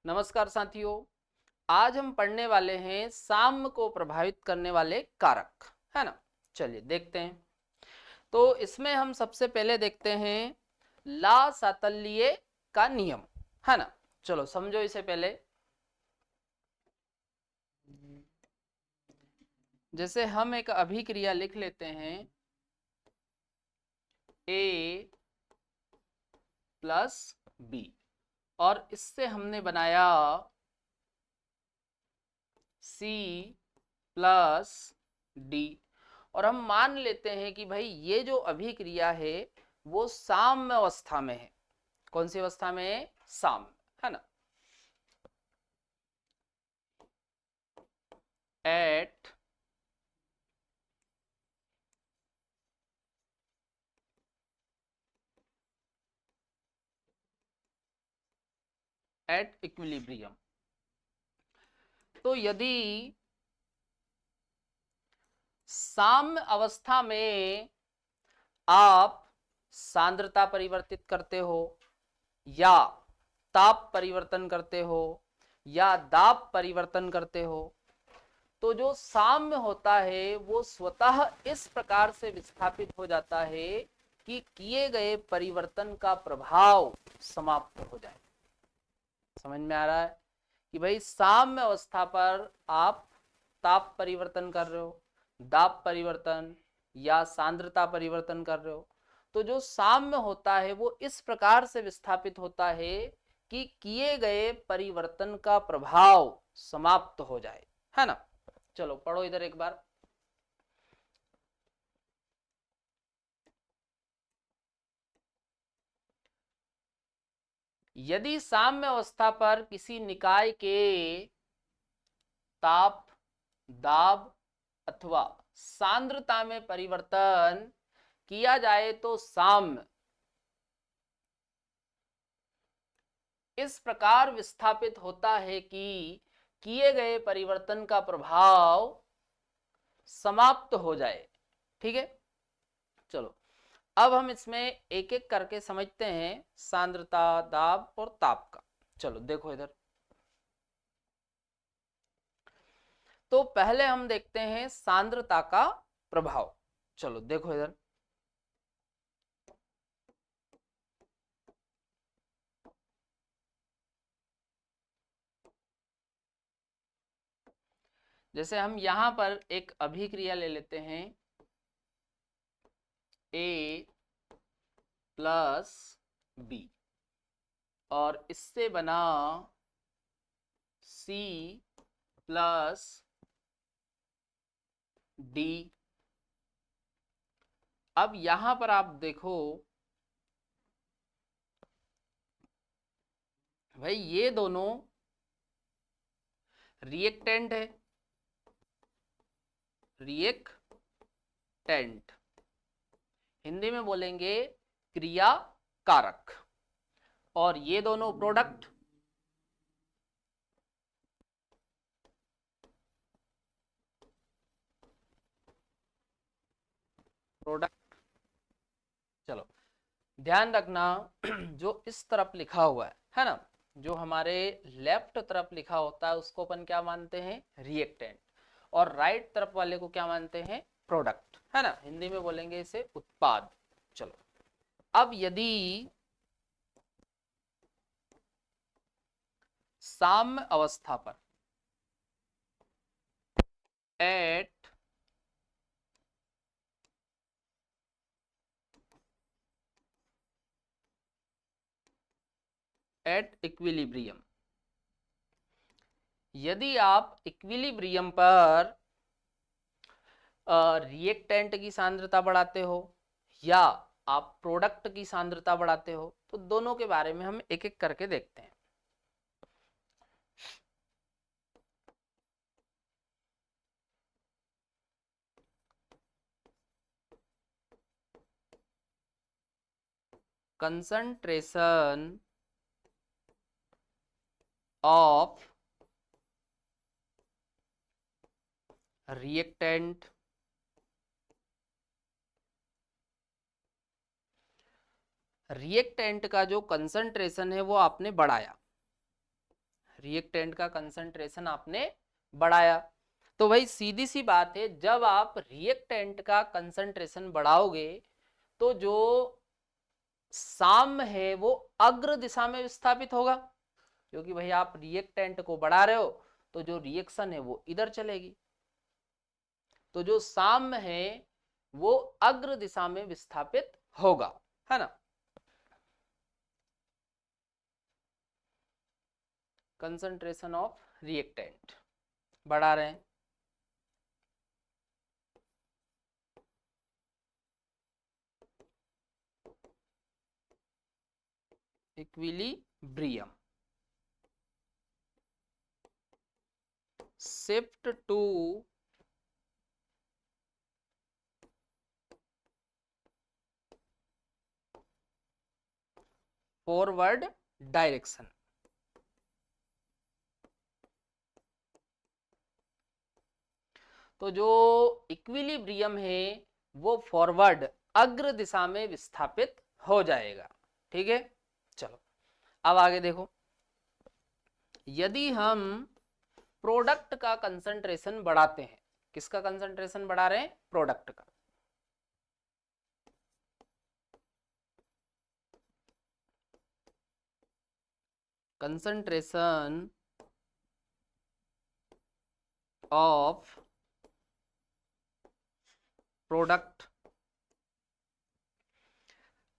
नमस्कार साथियों, आज हम पढ़ने वाले हैं साम्य को प्रभावित करने वाले कारक, है ना। चलिए देखते हैं। तो इसमें हम सबसे पहले देखते हैं ला सातल्य का नियम, है ना। चलो समझो इसे पहले। जैसे हम एक अभिक्रिया लिख लेते हैं ए प्लस बी, और इससे हमने बनाया सी प्लस डी, और हम मान लेते हैं कि भाई ये जो अभिक्रिया है वो साम्य अवस्था में है। कौन सी अवस्था में है? साम्य, है ना। At equilibrium. तो यदि साम्य अवस्था में आप सांद्रता परिवर्तित करते हो या ताप परिवर्तन करते हो या दाब परिवर्तन करते हो, तो जो साम्य होता है वो स्वतः इस प्रकार से विस्थापित हो जाता है कि किए गए परिवर्तन का प्रभाव समाप्त हो जाए। समझ में आ रहा है कि भाई साम्य अवस्था पर आप ताप परिवर्तन कर रहे हो, दाब परिवर्तन या सांद्रता परिवर्तन कर रहे हो, तो जो साम्य होता है वो इस प्रकार से विस्थापित होता है कि किए गए परिवर्तन का प्रभाव समाप्त हो जाए, है ना। चलो पढ़ो इधर एक बार। यदि साम्य अवस्था पर किसी निकाय के ताप, दाब अथवा सांद्रता में परिवर्तन किया जाए तो साम्य इस प्रकार विस्थापित होता है कि किए गए परिवर्तन का प्रभाव समाप्त हो जाए। ठीक है, चलो अब हम इसमें एक एक करके समझते हैं सांद्रता, दाब और ताप का। चलो देखो इधर। तो पहले हम देखते हैं सांद्रता का प्रभाव। चलो देखो इधर। जैसे हम यहां पर एक अभिक्रिया ले लेते हैं ए प्लस बी, और इससे बना सी प्लस डी। अब यहां पर आप देखो भाई, ये दोनों रिएक्टेंट है, रिएक्टेंट हिंदी में बोलेंगे क्रिया कारक, और ये दोनों प्रोडक्ट, प्रोडक्ट। चलो ध्यान रखना जो इस तरफ लिखा हुआ है ना, जो हमारे लेफ्ट तरफ लिखा होता है उसको अपन क्या मानते हैं? रिएक्टेंट। और राइट तरफ वाले को क्या मानते हैं? प्रोडक्ट, है ना। हिंदी में बोलेंगे इसे उत्पाद। चलो अब यदि साम्य अवस्था पर एट इक्विलिब्रियम, यदि आप इक्विलिब्रियम पर रिएक्टेंट की सांद्रता बढ़ाते हो या आप प्रोडक्ट की सांद्रता बढ़ाते हो, तो दोनों के बारे में हम एक एक करके देखते हैं। कंसंट्रेशन ऑफ रिएक्टेंट का जो कंसंट्रेशन है वो आपने बढ़ाया, रिएक्टेंट का कंसंट्रेशन आपने बढ़ाया। तो भाई सीधी सी बात है, जब आप रिएक्टेंट का कंसंट्रेशन बढ़ाओगे तो जो साम्य है वो अग्र दिशा में विस्थापित होगा, क्योंकि भाई आप रिएक्टेंट को बढ़ा रहे हो तो जो रिएक्शन है वो इधर चलेगी, तो जो साम्य है वो अग्र दिशा में विस्थापित होगा, है ना। कंसंट्रेशन ऑफ रिएक्टेंट बढ़ा रहे हैं, equilibrium, shift to forward direction. तो जो इक्विलिब्रियम है वो फॉरवर्ड अग्र दिशा में विस्थापित हो जाएगा, ठीक है। चलो अब आगे देखो, यदि हम प्रोडक्ट का कंसंट्रेशन बढ़ाते हैं, किसका कंसंट्रेशन बढ़ा रहे हैं, प्रोडक्ट का, कंसंट्रेशन ऑफ प्रोडक्ट।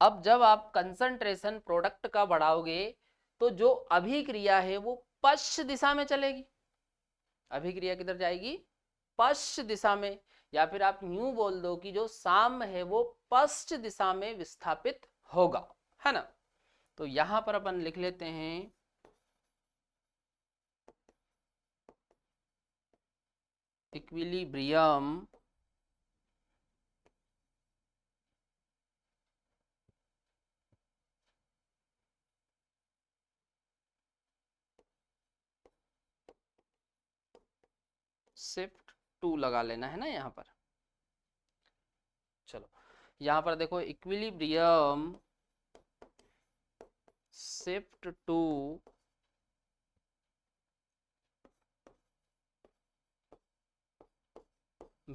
अब जब आप कंसंट्रेशन प्रोडक्ट का बढ़ाओगे तो जो अभिक्रिया है वो पश्च दिशा में चलेगी, अभिक्रिया किधर जाएगी, पश्च दिशा में, या फिर आप यूं बोल दो कि जो साम्य है वो पश्च दिशा में विस्थापित होगा, है ना। तो यहां पर अपन लिख लेते हैं इक्विलिब्रियम शिफ्ट टू लगा लेना है ना यहाँ पर। चलो यहाँ पर देखो, equilibrium shift to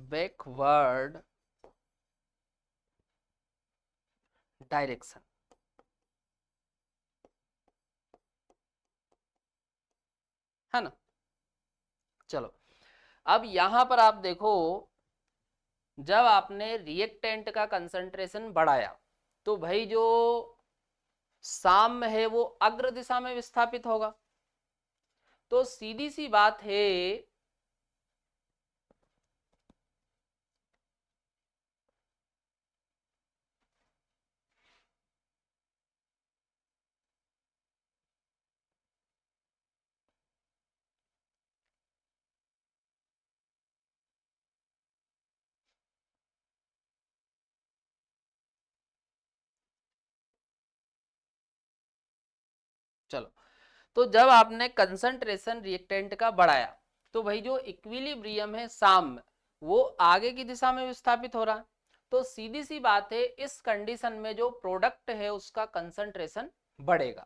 backward direction, है ना। चलो अब यहां पर आप देखो, जब आपने रिएक्टेंट का कंसंट्रेशन बढ़ाया तो भाई जो साम्य है वो अग्र दिशा में विस्थापित होगा, तो सीधी सी बात है चलो, तो जब आपने कंसंट्रेशन रिएक्टेंट का बढ़ाया तो भाई जो इक्विलिब्रियम है साम्य वो आगे की दिशा में विस्थापित हो रहा, तो सीधी सी बात है इस कंडीशन में जो प्रोडक्ट है उसका कंसंट्रेशन बढ़ेगा,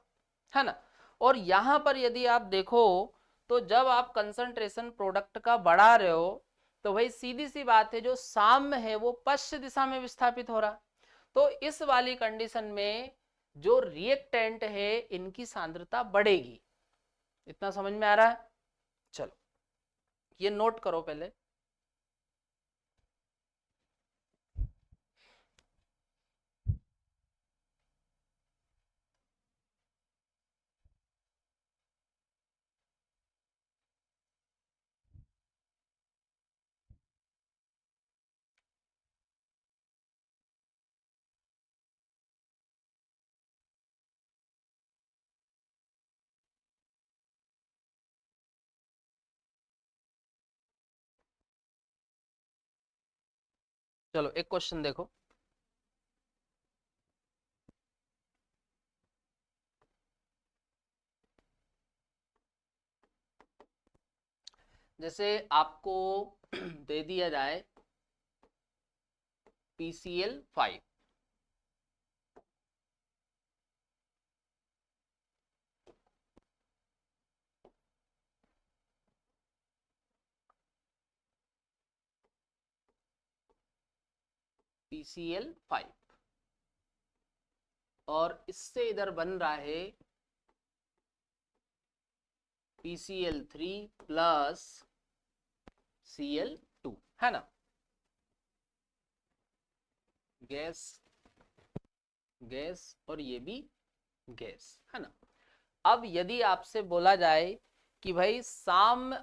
है ना। और यहां पर यदि आप देखो तो जब आप कंसंट्रेशन प्रोडक्ट का बढ़ा रहे हो तो भाई सीधी सी बात है जो साम्य है वो पश्चिम दिशा में विस्थापित हो रहा, तो इस वाली कंडीशन में जो रिएक्टेंट है इनकी सांद्रता बढ़ेगी। इतना समझ में आ रहा है। चलो ये नोट करो पहले, चलो एक क्वेश्चन देखो, जैसे आपको दे दिया जाए PCl5, PCl5 और इससे इधर बन रहा है PCl3 प्लस Cl2, है ना। गैस गैस और ये भी गैस, है ना। अब यदि आपसे बोला जाए कि भाई साम्य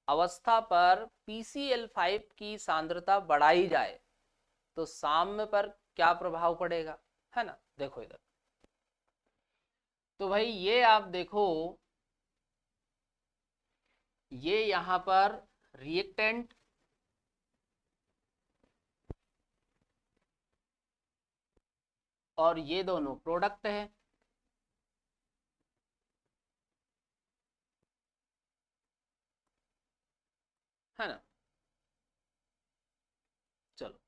अवस्था पर PCl5 की सांद्रता बढ़ाई जाए तो साम्य पर क्या प्रभाव पड़ेगा, है ना। देखो इधर, तो भाई ये आप देखो, ये यहां पर रिएक्टेंट और ये दोनों प्रोडक्ट है, है ना। चलो,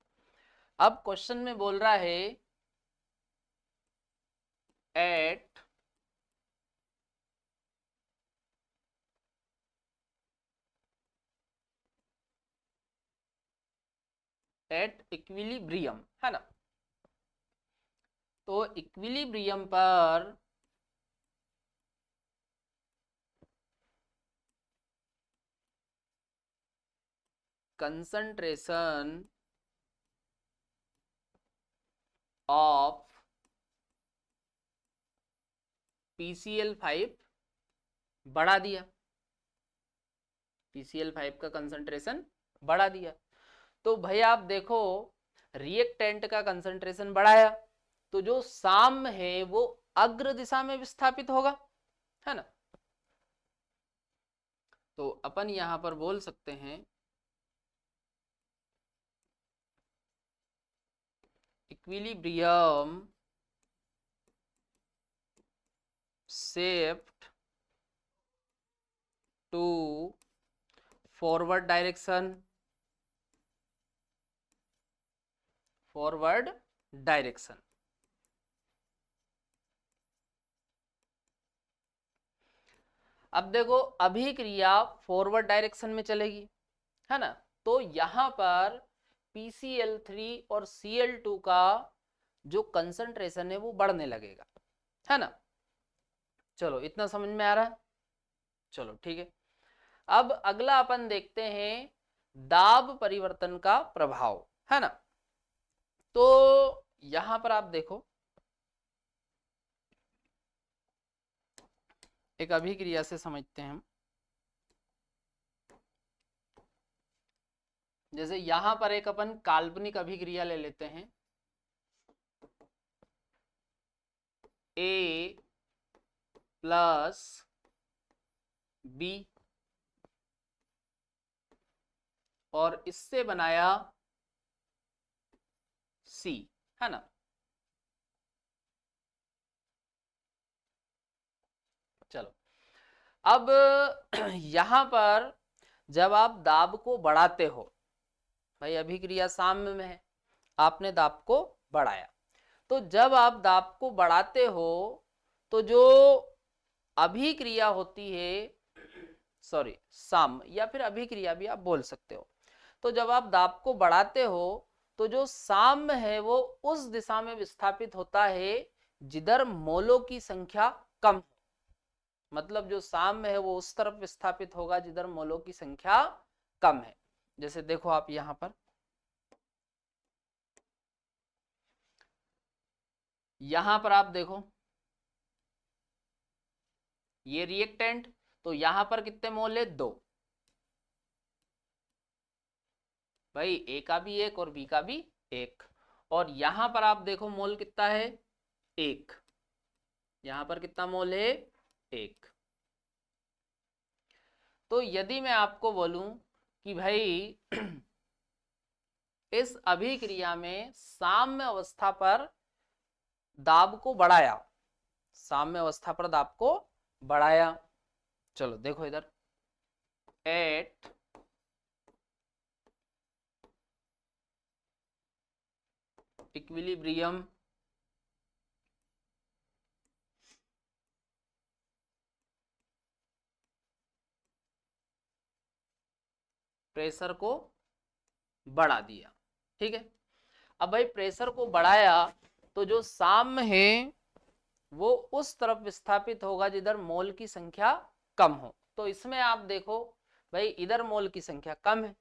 अब क्वेश्चन में बोल रहा है एट इक्विलिब्रियम, है ना। तो इक्विलिब्रियम पर कंसंट्रेशन ऑफ PCl5 बढ़ा दिया, PCl5 का कंसंट्रेशन बढ़ा दिया। तो भाई आप देखो, रिएक्टेंट का कंसंट्रेशन बढ़ाया तो जो साम्य है वो अग्र दिशा में विस्थापित होगा, है ना। तो अपन यहां पर बोल सकते हैं equilibrium shift to forward direction, अब देखो अभिक्रिया फॉरवर्ड डायरेक्शन में चलेगी, है ना। तो यहां पर PCl3 और Cl2 का जो कंसंट्रेशन है वो बढ़ने लगेगा, है ना। चलो इतना समझ में आ रहा है। चलो ठीक है, अब अगला अपन देखते हैं दाब परिवर्तन का प्रभाव, है ना। तो यहां पर आप देखो, एक अभिक्रिया से समझते हैं हम। जैसे यहां पर एक अपन काल्पनिक अभिक्रिया ले लेते हैं, A प्लस B और इससे बनाया C, है ना। चलो, अब यहां पर जब आप दाब को बढ़ाते हो, भाई अभिक्रिया साम्य में है, आपने दाब को बढ़ाया, तो जब आप दाब को बढ़ाते हो तो जो अभिक्रिया होती है, सॉरी साम्य या फिर अभिक्रिया भी आप बोल सकते हो, तो जब आप दाब को बढ़ाते हो तो जो साम्य है वो उस दिशा में विस्थापित होता है जिधर मोलों की संख्या कम, मतलब जो साम्य है वो उस तरफ विस्थापित होगा जिधर मोलों की संख्या कम है। जैसे देखो आप यहां पर, आप देखो ये रिएक्टेंट, तो यहां पर कितने मोल है, 2, भाई ए का भी 1 और बी का भी 1, और यहां पर आप देखो मोल कितना है, 1, यहां पर कितना मोल है, 1। तो यदि मैं आपको बोलूं कि भाई इस अभिक्रिया में साम्य अवस्था पर दाब को बढ़ाया, साम्य अवस्था पर दाब को बढ़ाया, चलो देखो इधर, एट इक्विलिब्रियम प्रेशर को बढ़ा दिया। ठीक है, अब भाई प्रेशर को बढ़ाया तो जो साम्य है वो उस तरफ विस्थापित होगा जिधर मोल की संख्या कम हो। तो इसमें आप देखो भाई इधर मोल की संख्या कम है,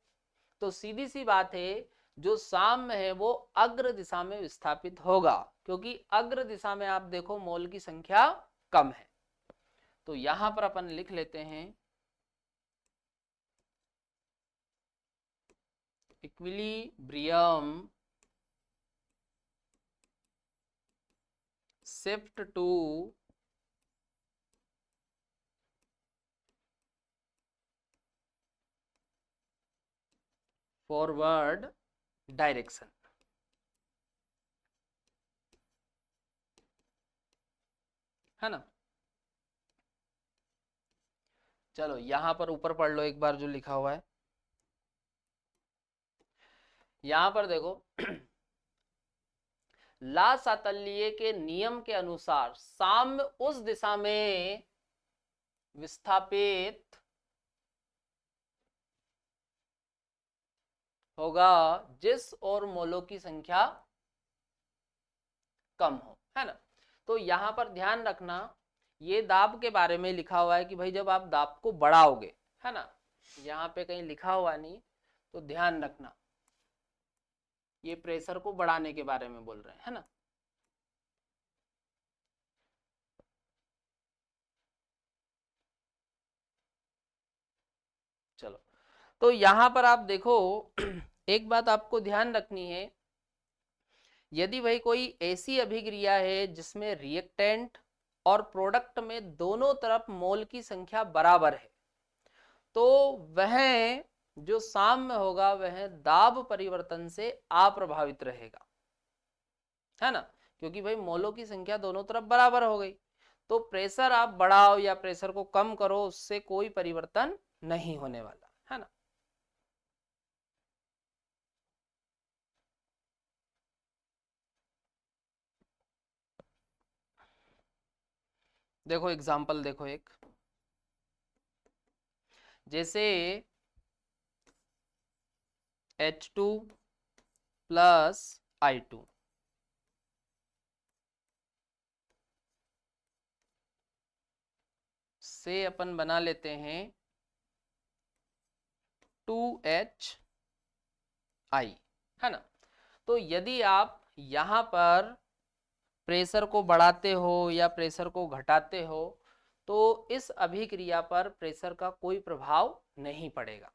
तो सीधी सी बात है जो साम्य है वो अग्र दिशा में विस्थापित होगा, क्योंकि अग्र दिशा में आप देखो मोल की संख्या कम है। तो यहां पर अपन लिख लेते हैं equilibrium shift to forward direction. है ना, चलो यहां पर ऊपर पढ़ लो एक बार जो लिखा हुआ है। यहां पर देखो ला सातल्य के नियम के अनुसार साम्य उस दिशा में विस्थापित होगा जिस और मोलों की संख्या कम हो। है ना, तो यहां पर ध्यान रखना ये दाब के बारे में लिखा हुआ है कि भाई जब आप दाब को बढ़ाओगे, है ना, यहाँ पे कहीं लिखा हुआ नहीं, तो ध्यान रखना ये प्रेशर को बढ़ाने के बारे में बोल रहे हैं, है ना। चलो, तो यहां पर आप देखो एक बात आपको ध्यान रखनी है, यदि भाई कोई ऐसी अभिक्रिया है जिसमें रिएक्टेंट और प्रोडक्ट में दोनों तरफ मोल की संख्या बराबर है, तो वह जो साम्य होगा वह दाब परिवर्तन से अप्रभावित रहेगा। है ना, क्योंकि भाई मोलों की संख्या दोनों तरफ बराबर हो गई, तो प्रेशर आप बढ़ाओ या प्रेशर को कम करो उससे कोई परिवर्तन नहीं होने वाला। है ना, देखो एग्जाम्पल देखो एक, जैसे H2 प्लस I2, से अपन बना लेते हैं 2HI। है ना, तो यदि आप यहां पर प्रेशर को बढ़ाते हो या प्रेशर को घटाते हो तो इस अभिक्रिया पर प्रेशर का कोई प्रभाव नहीं पड़ेगा।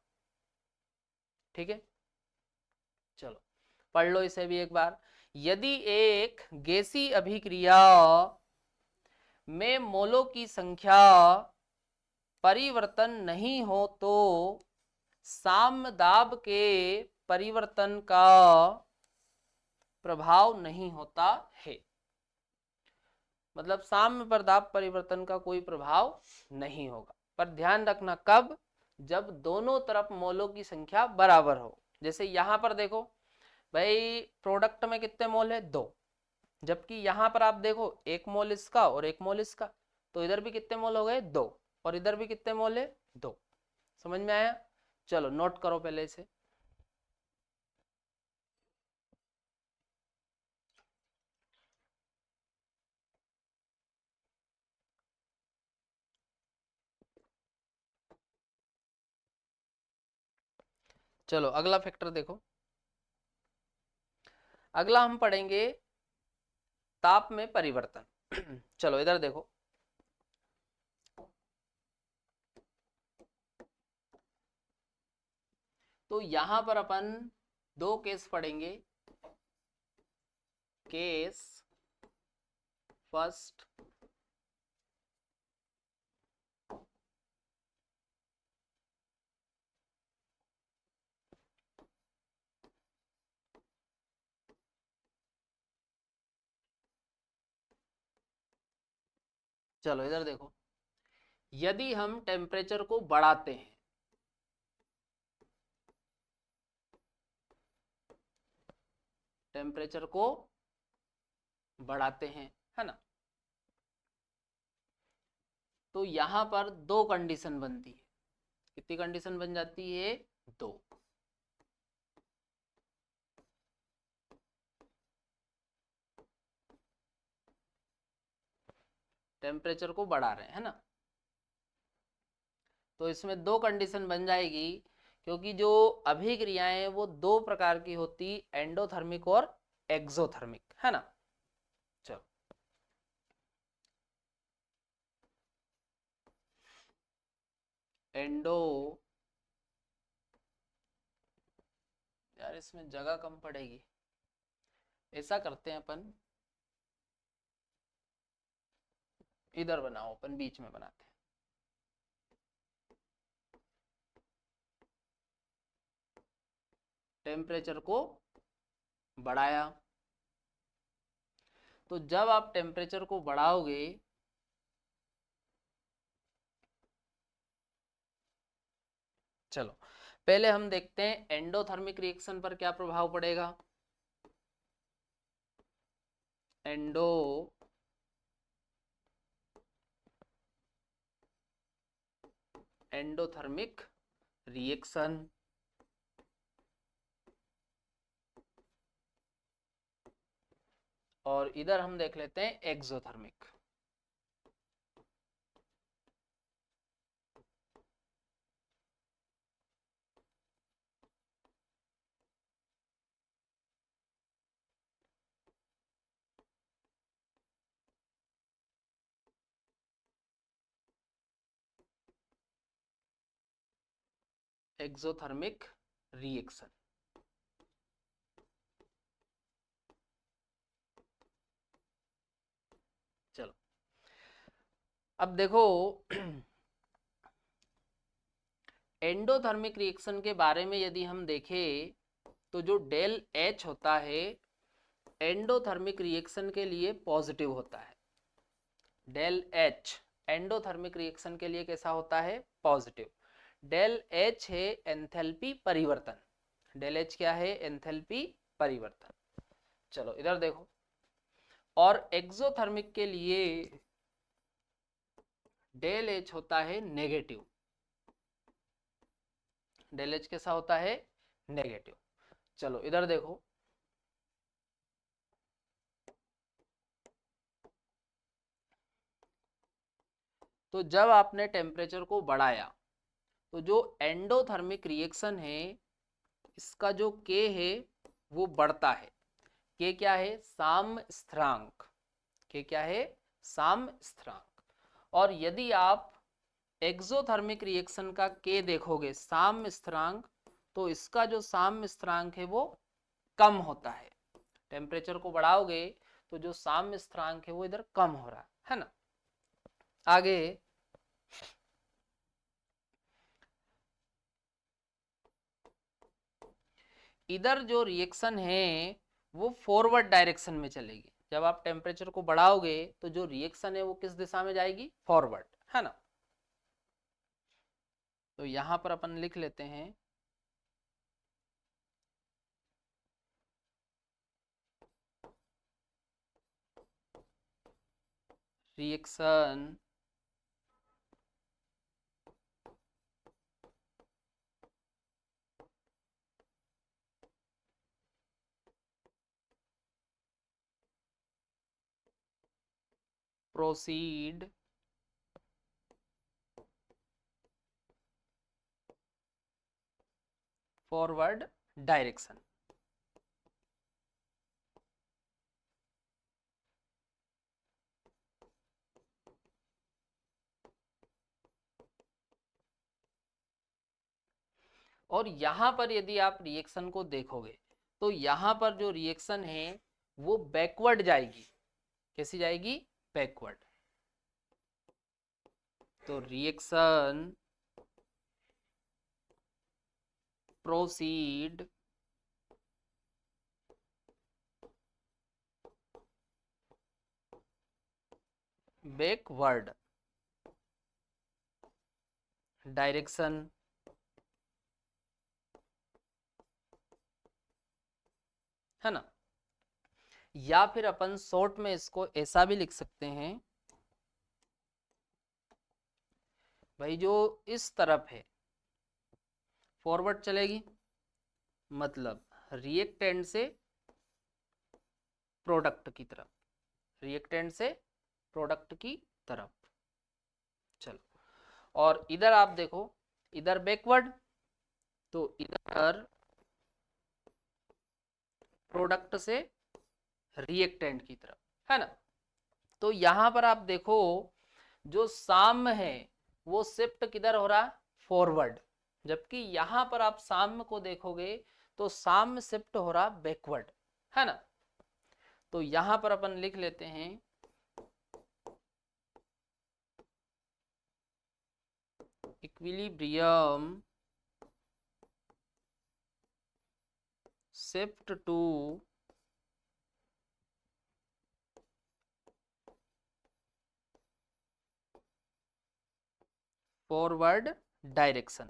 ठीक है, चलो पढ़ लो इसे भी एक बार। यदि एक गैसीय अभिक्रिया में मोलों की संख्या परिवर्तन नहीं हो तो साम्य दाब के परिवर्तन का प्रभाव नहीं होता है। मतलब साम्य पर दाब परिवर्तन का कोई प्रभाव नहीं होगा, पर ध्यान रखना कब, जब दोनों तरफ मोलों की संख्या बराबर हो। जैसे यहां पर देखो भाई प्रोडक्ट में कितने मोल है, 2, जबकि यहां पर आप देखो 1 मोल इसका और 1 मोल इसका, तो इधर भी कितने मोल हो गए, 2, और इधर भी कितने मोल है, 2। समझ में आया, चलो नोट करो पहले इसे। चलो अगला फैक्टर देखो, अगला हम पढ़ेंगे ताप में परिवर्तन। चलो इधर देखो, तो यहां पर अपन 2 केस पढ़ेंगे। केस फर्स्ट, चलो इधर देखो, यदि हम टेम्परेचर को बढ़ाते हैं, टेम्परेचर को बढ़ाते हैं, है ना, तो यहां पर 2 कंडीशन बनती है। कितनी कंडीशन बन जाती है, 2। टेम्परेचर को बढ़ा रहे हैं, है ना। तो इसमें दो कंडीशन बन जाएगी, क्योंकि जो अभिक्रियाएं हैं वो दो प्रकार की होती, एंडोथर्मिक और एक्सोथर्मिक, है ना। चलो, एंडो, यार इसमें जगह कम पड़ेगी, ऐसा करते हैं अपन, इधर बनाओ, अपन बीच में बनाते हैं। टेम्परेचर को बढ़ाया, तो जब आप टेम्परेचर को बढ़ाओगे चलो पहले हम देखते हैं एंडोथर्मिक रिएक्शन पर क्या प्रभाव पड़ेगा। एंडोथर्मिक रिएक्शन, और इधर हम देख लेते हैं एक्सोथर्मिक। एक्सोथर्मिक रिएक्शन, चलो अब देखो एंडोथर्मिक रिएक्शन के बारे में यदि हम देखें तो जो डेल एच होता है एंडोथर्मिक रिएक्शन के लिए पॉजिटिव होता है। डेल एच एंडोथर्मिक रिएक्शन के लिए कैसा होता है, पॉजिटिव। डेल एच है एंथैल्पी परिवर्तन, डेल एच क्या है, एंथैल्पी परिवर्तन। चलो इधर देखो, और एक्सोथर्मिक के लिए डेल एच होता है नेगेटिव, डेल एच कैसा होता है, नेगेटिव। चलो इधर देखो, तो जब आपने टेम्परेचर को बढ़ाया तो जो एंडोथर्मिक रिएक्शन है इसका जो के है वो बढ़ता है। के क्या है, साम्य स्थिरांक, के क्या है, साम्य स्थिरांक। और यदि आप एक्सोथर्मिक रिएक्शन का के देखोगे साम्य स्थिरांक, तो इसका जो साम्य स्थिरांक है वो कम होता है। टेम्परेचर को बढ़ाओगे तो जो साम्य स्थिरांक है वो इधर कम हो रहा है ना। आगे इधर जो रिएक्शन है वो फॉरवर्ड डायरेक्शन में चलेगी। जब आप टेम्परेचर को बढ़ाओगे तो जो रिएक्शन है वो किस दिशा में जाएगी, फॉरवर्ड, है ना। तो यहां पर अपन लिख लेते हैं रिएक्शन प्रोसीड फॉरवर्ड डायरेक्शन। और यहां पर यदि आप रिएक्शन को देखोगे तो यहां पर जो रिएक्शन है वो बैकवर्ड जाएगी। कैसी जाएगी, बैकवर्ड। तो रिएक्शन प्रोसीड बैकवर्ड डायरेक्शन, है ना। या फिर अपन शॉर्ट में इसको ऐसा भी लिख सकते हैं, भाई जो इस तरफ है फॉरवर्ड चलेगी, मतलब रिएक्टेंट से प्रोडक्ट की तरफ, रिएक्टेंट से प्रोडक्ट की तरफ। चलो, और इधर आप देखो, इधर बैकवर्ड, तो इधर प्रोडक्ट से रिएक्टेंट की तरफ, है ना। तो यहां पर आप देखो, जो साम्य है वो शिफ्ट किधर हो रहा, फॉरवर्ड, जबकि यहां पर आप साम्य को देखोगे तो साम्य शिफ्ट हो रहा बैकवर्ड, है ना। तो यहां पर अपन लिख लेते हैं equilibrium shift to forward direction.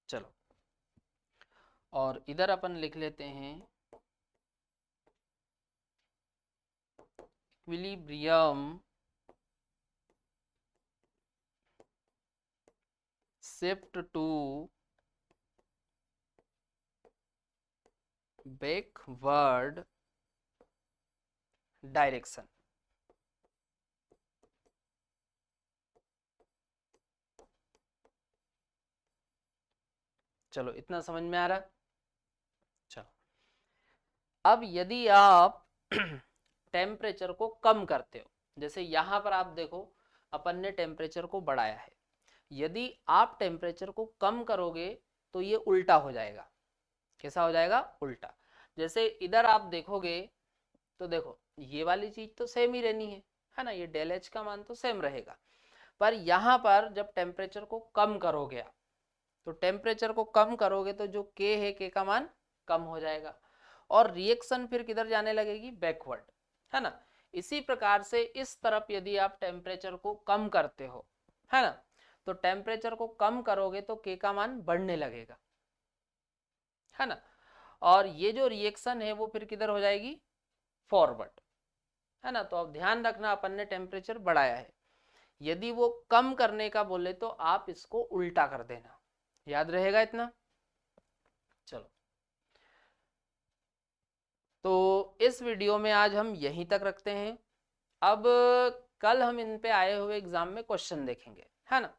चलो, और इधर अपन लिख लेते हैं equilibrium shift to backward direction. चलो, इतना समझ में आ रहा। चलो, अब यदि आप टेम्परेचर को कम करते हो, जैसे यहां पर आप देखो अपन ने टेम्परेचर को बढ़ाया है, यदि आप टेम्परेचर को कम करोगे तो ये उल्टा हो जाएगा। कैसा हो जाएगा, उल्टा। जैसे इधर आप देखोगे तो देखो ये वाली चीज तो सेम ही रहनी है ना, ये डेल एच का मान तो सेम रहेगा, पर यहां पर जब टेम्परेचर को कम करोगे आप, तो टेम्परेचर को कम करोगे तो जो के है, के का मान कम हो जाएगा, और रिएक्शन फिर किधर जाने लगेगी, बैकवर्ड, है ना। इसी प्रकार से इस तरफ यदि आप टेम्परेचर को कम करते हो, है ना, तो टेम्परेचर को कम करोगे तो के का मान बढ़ने लगेगा, है ना। और ये जो रिएक्शन है वो फिर किधर हो जाएगी, फॉरवर्ड, है ना। तो अब ध्यान रखना, अपन ने टेम्परेचर बढ़ाया है, यदि वो कम करने का बोले तो आप इसको उल्टा कर देना, याद रहेगा इतना। चलो, तो इस वीडियो में आज हम यहीं तक रखते हैं। अब कल हम इन पे आए हुए एग्जाम में क्वेश्चन देखेंगे, है ना।